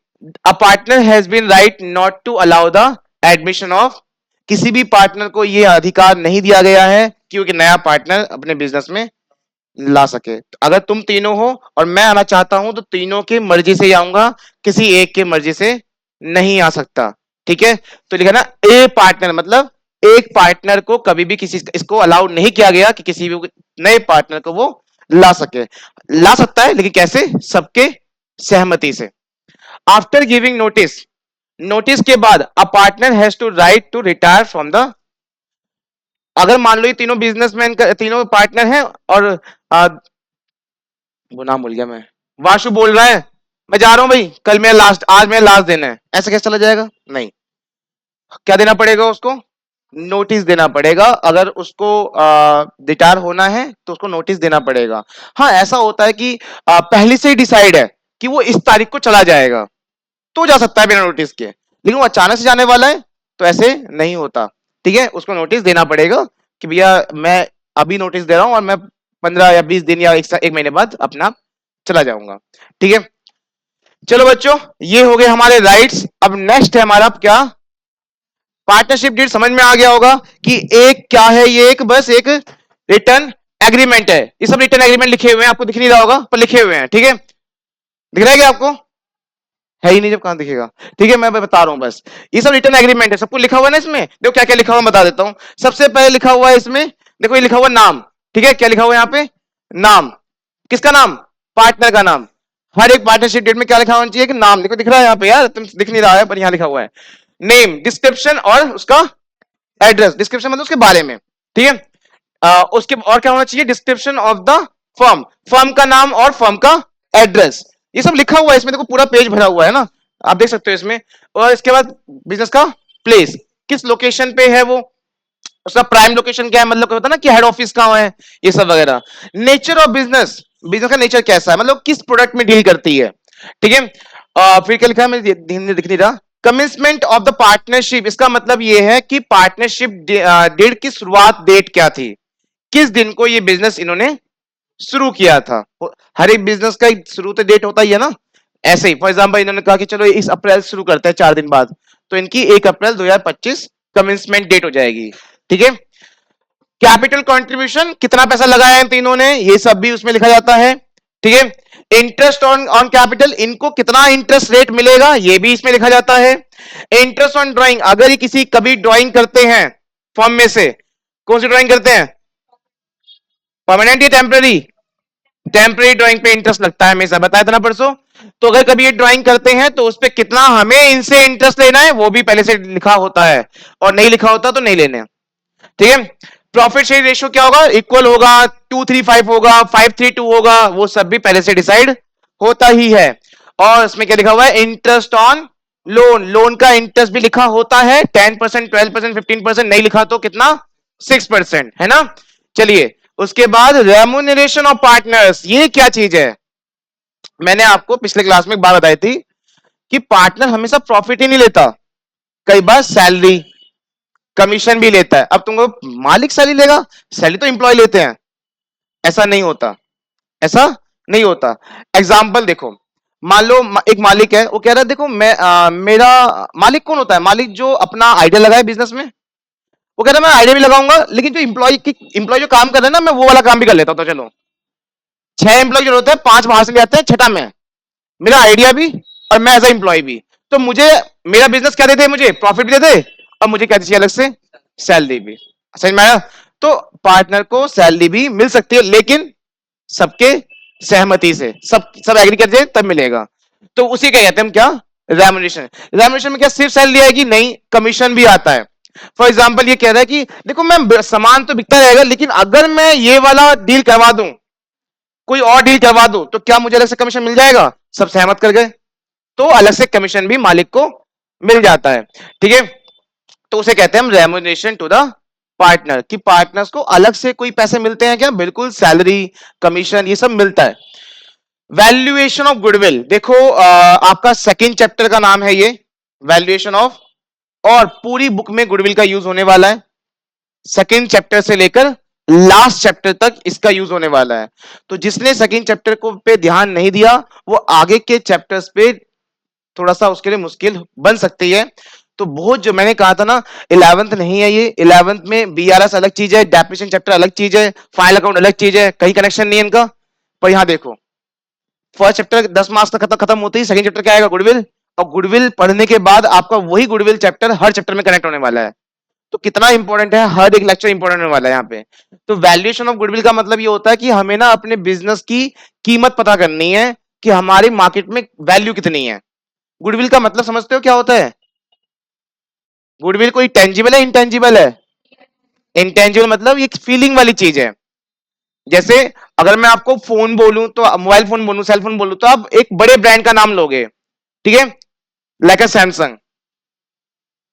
a partner has been right not to allow the admission of, किसी भी पार्टनर को यह अधिकार नहीं दिया गया है क्योंकि नया पार्टनर अपने बिजनेस में ला सके। अगर तुम तीनों हो और मैं आना चाहता हूं तो तीनों की मर्जी से ही आऊंगा, किसी एक की मर्जी से नहीं आ सकता, ठीक है। तो लिखा ना ए पार्टनर, मतलब एक पार्टनर को कभी भी किसी इसको अलाउ नहीं किया गया कि किसी भी नए पार्टनर को वो ला सके। ला सकता है लेकिन कैसे? सबके सहमति से। आफ्टर गिविंग नोटिस, नोटिस के बाद a partner has to right to retire from the, अगर मान लो ये तीनों बिजनेसमैन तीनों पार्टनर हैं और आ, वो नाम भूल गया मैं, वाशु बोल रहा है मैं जा रहा हूं भाई, कल मेरा लास्ट, आज मेरा लास्ट दिन है, ऐसे कैसे चला जाएगा? नहीं, क्या देना पड़ेगा उसको? नोटिस देना पड़ेगा। अगर उसको रिटायर होना है तो उसको नोटिस देना पड़ेगा। हाँ ऐसा होता है कि पहले से ही डिसाइड है कि वो इस तारीख को चला जाएगा तो जा सकता है बिना नोटिस के, लेकिन वो अचानक से जाने वाला है तो ऐसे नहीं होता, ठीक है। उसको नोटिस देना पड़ेगा कि भैया मैं अभी नोटिस दे रहा हूं और मैं 15 या 20 दिन या एक महीने बाद अपना चला जाऊंगा, ठीक है। चलो बच्चों, ये हो गए हमारे राइट्स। अब नेक्स्ट है हमारा क्या? Partnership deed. समझ में आ गया होगा कि एक क्या है, ये एक बस एक रिटर्न एग्रीमेंट है। ये सब रिटर्न एग्रीमेंट लिखे हुए हैं, आपको दिख नहीं रहा होगा पर लिखे हुए हैं, ठीक है। दिख रहा है क्या आपको? है ही नहीं जब कहां दिखेगा, ठीक है। मैं बता रहा हूं बस, ये सब रिटर्न एग्रीमेंट है, सब कुछ लिखा हुआ है ना इसमें। देखो क्या क्या लिखा हुआ बता देता हूं। सबसे पहले लिखा हुआ है इसमें, देखो ये लिखा हुआ नाम, ठीक है। क्या लिखा हुआ है यहाँ पे? नाम। किसका नाम? पार्टनर का नाम। हर एक पार्टनरशिप डेट में क्या लिखा होना चाहिए कि नाम। देखो दिख रहा है यहाँ पे यार, तुम दिख नहीं रहा है पर यहाँ लिखा हुआ है नेम, डिस्क्रिप्शन और उसका एड्रेस। डिस्क्रिप्शन मतलब उसके बारे में, ठीक है। उसके और क्या होना चाहिए? Description of the firm, firm का नाम और फर्म का एड्रेस। ये सब लिखा हुआ है इसमें, देखो पूरा पेज भरा हुआ है ना, आप देख सकते हो इसमें। और इसके बाद बिजनेस का प्लेस, किस लोकेशन पे है वो, उसका प्राइम लोकेशन क्या है, मतलब होता है ना कि हेड ऑफिस कहां है, ये सब वगैरह। नेचर ऑफ बिजनेस, बिजनेस का नेचर कैसा है, मतलब किस प्रोडक्ट में डील करती है, ठीक है। फिर क्या लिखा है, मुझे दिख नहीं रहा। कमिटमेंट ऑफ द पार्टनरशिप, इसका मतलब यह है कि पार्टनरशिप डेट की शुरुआत डेट क्या थी, किस दिन को ये बिजनेस इन्होंने शुरू किया था। हर एक बिजनेस का शुरू तो डेट होता ही है ना। ऐसे ही फॉर एग्जांपल इन्होंने कहा कि चलो इस अप्रैल शुरू करते हैं 4 दिन बाद, तो इनकी 1 अप्रैल 2025 कमिंसमेंट डेट हो जाएगी, ठीक है। कैपिटल कंट्रीब्यूशन, कितना पैसा लगाया इन तीनों ने, ये सब भी उसमें लिखा जाता है, ठीक है। इंटरेस्ट ऑन ऑन कैपिटल, इनको कितना इंटरेस्ट रेट मिलेगा ये भी इसमें लिखा जाता है। इंटरेस्ट ऑन ड्राइंग, अगर ये किसी कभी ड्राइंग करते हैं फॉर्म में से, कौन सी ड्राइंग करते हैं, परमानेंट या टेम्पररी? टेम्पररी ड्राइंग पे इंटरेस्ट लगता है हमेशा, बताया था ना परसों। तो अगर कभी ये ड्राइंग करते हैं तो उस पर कितना हमें इनसे इंटरेस्ट लेना है वो भी पहले से लिखा होता है, और नहीं लिखा होता तो नहीं लेने, ठीक है। प्रॉफिट शेयर रेशियो क्या होगा, इक्वल होगा, 2:3:5 होगा, 5:3:2 होगा, वो सब भी पहले से डिसाइड होता ही है। और इसमें क्या लिखा हुआ है, इंटरेस्ट ऑन लोन, लोन का इंटरेस्ट भी लिखा होता है, 10%, 12%, 15%, नहीं लिखा तो कितना, 6%, है ना। चलिए, उसके बाद रेमुनरेशन ऑफ पार्टनर्स, ये क्या चीज है? मैंने आपको पिछले क्लास में एक बात बताई थी कि पार्टनर हमेशा प्रॉफिट ही नहीं लेता, कई बार सैलरी, कमीशन भी लेता है। अब तुमको मालिक सैलरी लेगा, सैलरी तो एम्प्लॉय लेते हैं, ऐसा नहीं होता, ऐसा नहीं होता। एग्जाम्पल देखो, मान लो एक मालिक है, वो कह रहा है देखो मैं मेरा मालिक कौन होता है? मालिक जो अपना आइडिया लगाए बिजनेस में, वो कह रहा है मैं आइडिया भी लगाऊंगा, लेकिन जो इम्प्लॉय जो काम कर रहे हैं ना, मैं वो वाला काम भी कर लेता हूं। तो चलो 6 एम्प्लॉय की जरूरत है, 5 बाहर से ले आते हैं, छठा मैं, मेरा आइडिया भी और मैं एज ए एम्प्लॉय भी। तो मुझे मेरा बिजनेस क्या देते हैं? मुझे प्रॉफिट भी देते और मुझे क्या चाहिए अलग से? सैलरी भी। समझ में आया? तो पार्टनर को सैलरी भी मिल सकती है, लेकिन सबके सहमति से, सब एग्री कर जाए तब मिलेगा। तो उसी का कहते हैं हम क्या? रेम्युनरेशन। रेम्युनरेशन में क्या सिर्फ सैलरी आएगी? नहीं, कमीशन भी आता है। फॉर एग्जाम्पल ये कह रहा है कि देखो मैं सामान तो बिकता रहेगा, लेकिन अगर मैं ये वाला डील करवा दूं, कोई और डील करवा दूं, तो क्या मुझे अलग से कमीशन मिल जाएगा? सब सहमत कर गए, तो अलग से कमीशन भी मालिक को मिल जाता है। ठीक है, तो उसे कहते हैं हम रेम्युनरेशन टू द पार्टनर, कि पार्टनर्स को अलग से कोई पैसे मिलते हैं क्या? बिल्कुल, सैलरी, कमीशन, ये सब मिलता है। वैल्यूएशन ऑफ गुडविल, देखो आपका सेकंड चैप्टर का नाम है ये, वैल्यूएशन ऑफ, और पूरी बुक में गुडविल का यूज होने वाला है, सेकंड चैप्टर से लेकर लास्ट चैप्टर तक इसका यूज होने वाला है। तो जिसने सेकंड चैप्टर को पे ध्यान नहीं दिया, वो आगे के चैप्टर्स पे थोड़ा सा उसके लिए मुश्किल बन सकती है। तो बहुत, जो मैंने कहा था ना, 11th नहीं है ये, 11th में बीआरएस अलग चीज है, डेफिनेशन चैप्टर अलग चीज है, फाइल अकाउंट अलग चीज है, कहीं कनेक्शन नहीं है इनका। पर यहां देखो, फर्स्ट चैप्टर 10 मार्क्स तक खत्म होते ही सेकंड चैप्टर क्या आएगा? गुडविल। और गुडविल पढ़ने के बाद आपका वही गुडविल चैप्टर हर चैप्टर में कनेक्ट होने वाला है। तो कितना इंपॉर्टेंट है, हर एक लेक्चर इंपॉर्टेंट होने वाला है यहाँ पे। तो वैल्यूएशन ऑफ गुडविल का मतलब ये होता है कि हमें ना अपने बिजनेस की कीमत पता करनी है, कि हमारी मार्केट में वैल्यू कितनी है। गुडविल का मतलब समझते हो क्या होता है? गुडविल कोई टेंजिबल है, इंटेंजिबल है? इंटेंजिबल मतलब एक फीलिंग वाली चीज है। जैसे अगर मैं आपको फोन बोलूं, तो मोबाइल फोन बोलूं, सेल फोन बोलूं, तो आप एक बड़े ब्रांड का नाम लोगे, ठीक है, लाइक अ सैमसंग,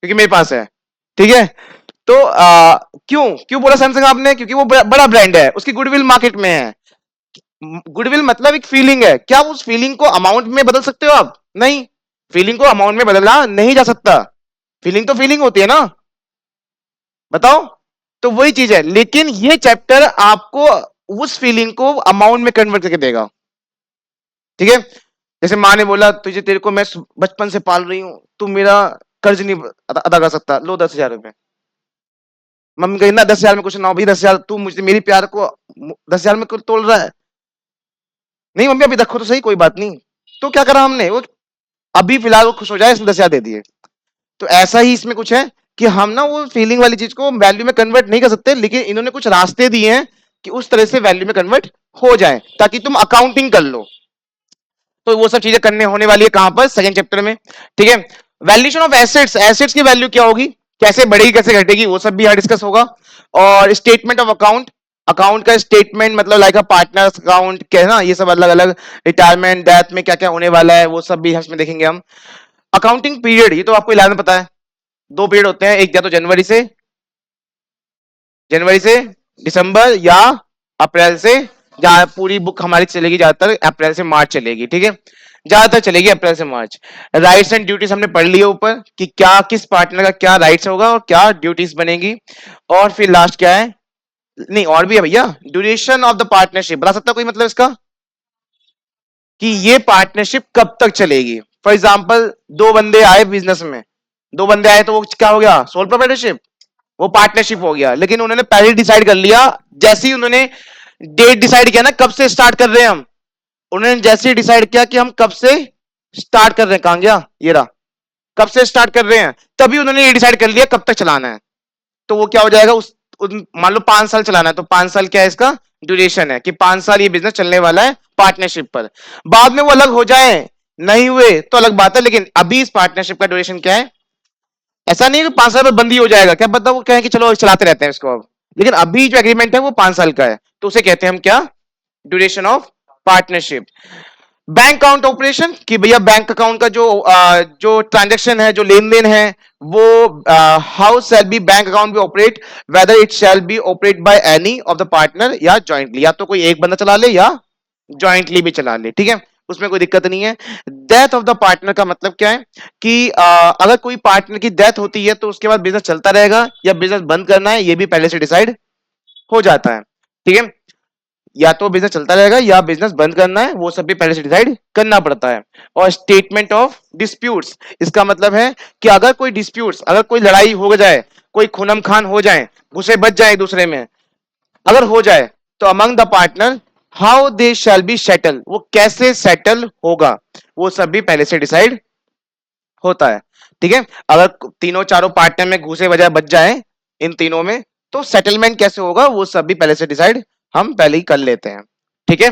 क्योंकि मेरे पास है, ठीक है। तो क्यों क्यों बोला सैमसंग आपने? क्योंकि वो बड़ा ब्रांड है, उसकी गुडविल मार्केट में है। गुडविल मतलब एक फीलिंग है। क्या उस फीलिंग को अमाउंट में बदल सकते हो आप? नहीं, फीलिंग को अमाउंट में बदला नहीं जा सकता। फीलिंग तो फीलिंग होती है ना, बताओ। तो वही चीज है, लेकिन ये चैप्टर आपको उस फीलिंग को अमाउंट में कन्वर्ट करके देगा। ठीक है, जैसे माँ ने बोला तुझे, तेरे को मैं बचपन से पाल रही हूं, तू मेरा कर्ज नहीं अदा कर सकता, लो 10,000 रुपए। मम्मी कही ना 10,000 में कुछ ना हो भाई, 10,000 तू मुझे मेरी प्यार को 10,000 में तोल रहा है। नहीं मम्मी अभी रखो तो सही, कोई बात नहीं। तो क्या करा हमने, वो अभी फिलहाल वो खुश हो जाए इसलिए 10,000 दे दिए। तो ऐसा ही इसमें कुछ है, कि हम ना वो फीलिंग वाली चीज को वैल्यू में कन्वर्ट नहीं कर सकते, लेकिन इन्होंने कुछ रास्ते दिए हैं कि उस तरह से वैल्यू में कन्वर्ट हो जाए, ताकि तुम अकाउंटिंग कर लो। तो वो सब चीजें करने होने वाली है कहां पर? सेकंड चैप्टर में। ठीक है, वैल्यूएशन ऑफ एसेट्स, एसेट्स की वैल्यू क्या होगी, कैसे बढ़ेगी कैसे घटेगी, वो सब भी यहाँ डिस्कस होगा। और स्टेटमेंट ऑफ अकाउंट, अकाउंट का स्टेटमेंट मतलब लाइक अ पार्टनर्स अकाउंट क्या है ना, ये सब अलग अलग, रिटायरमेंट डेथ में क्या क्या होने वाला है, वो सब भी इसमें देखेंगे हम। अकाउंटिंग पीरियड, ये तो आपको 11 में पता है, 2 पीरियड होते हैं, एक या तो जनवरी से दिसंबर, या अप्रैल से, जहां पूरी बुक हमारी चलेगी ज्यादातर अप्रैल से मार्च चलेगी। ठीक है, ज्यादातर चलेगी अप्रैल से मार्च। राइट्स एंड ड्यूटीज हमने पढ़ लिया ऊपर, कि क्या किस पार्टनर का क्या राइट्स होगा और क्या ड्यूटीज बनेगी। और फिर लास्ट क्या है, नहीं और भी है भैया, ड्यूरेशन ऑफ द पार्टनरशिप, बता सकता कोई मतलब इसका, कि ये पार्टनरशिप कब तक चलेगी। फॉर एग्जाम्पल, दो बंदे आए बिजनेस में, दो बंदे आए तो वो क्या हो गया? सोल प्रोप्राइटरशिप, वो पार्टनरशिप हो गया। लेकिन उन्होंने पहले डिसाइड कर लिया, जैसे ही उन्होंने डेट डिसाइड किया ना, कब से स्टार्ट कर रहे हैं हम, उन्होंने जैसे ही डिसाइड किया कि हम कब से स्टार्ट कर रहे हैं, कहां गया ये रहा, कब से स्टार्ट कर रहे हैं, तभी उन्होंने ये डिसाइड कर लिया कब तक चलाना है। तो वो क्या हो जाएगा, मान लो 5 साल चलाना है, तो 5 साल क्या है इसका ड्यूरेशन है, कि 5 साल ये बिजनेस चलने वाला है पार्टनरशिप पर। बाद में वो अलग हो जाए, नहीं हुए तो अलग बात है, लेकिन अभी इस पार्टनरशिप का ड्यूरेशन क्या है? ऐसा नहीं है कि 5 साल पर बंदी हो जाएगा, क्या पता वो कहें कि चलो चलाते रहते हैं इसको अब। लेकिन अभी जो एग्रीमेंट है वो 5 साल का है, तो उसे कहते हैं हम क्या? Duration of partnership. Bank account operation, कि भैया बैंक अकाउंट का जो ट्रांजेक्शन है, जो लेन देन है, वो how shall be bank account be operate, whether it shall be operate by any of the partner, या जॉइंटली, या तो कोई एक बंदा चला ले या जॉइंटली भी चला ले। ठीक है, उसमें कोई दिक्कत नहीं है। डेथ ऑफ द पार्टनर का मतलब क्या है कि अगर कोई पार्टनर की डेथ होती है तो उसके बाद बिजनेस चलता रहेगा या बिजनेस बंद करना है, ये भी पहले से डिसाइड हो जाता है। ठीक है, या तो बिजनेस चलता रहेगा या बिजनेस बंद करना है, वो सब भी पहले से डिसाइड करना पड़ता है। और स्टेटमेंट ऑफ डिस्प्यूट्स, इसका मतलब है कि अगर कोई डिस्प्यूट्स, अगर कोई लड़ाई हो जाए, कोई खूनम खान हो जाए, घुसे बच जाए एक दूसरे में, अगर हो जाए तो among the partner how they shall be settle, वो कैसे सेटल होगा, वो सब भी पहले से डिसाइड होता है। ठीक है, अगर तीनों चारों पार्टनर में घुसे बजाय बच जाए इन तीनों में, तो सेटलमेंट कैसे होगा वो सब भी पहले से डिसाइड हम पहले ही कर लेते हैं। ठीक है,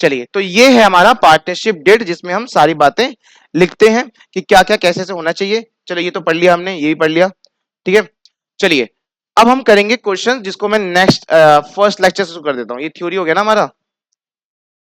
चलिए, तो ये है हमारा पार्टनरशिप डेट जिसमें हम सारी बातें लिखते हैं कि क्या क्या कैसे से होना चाहिए। चलो, ये तो पढ़ लिया हमने, ये भी पढ़ लिया। ठीक है, चलिए अब हम करेंगे क्वेश्चन जिसको मैं नेक्स्ट फर्स्ट लेक्चर से शुरू कर देता हूँ। ये थ्योरी हो गया ना हमारा।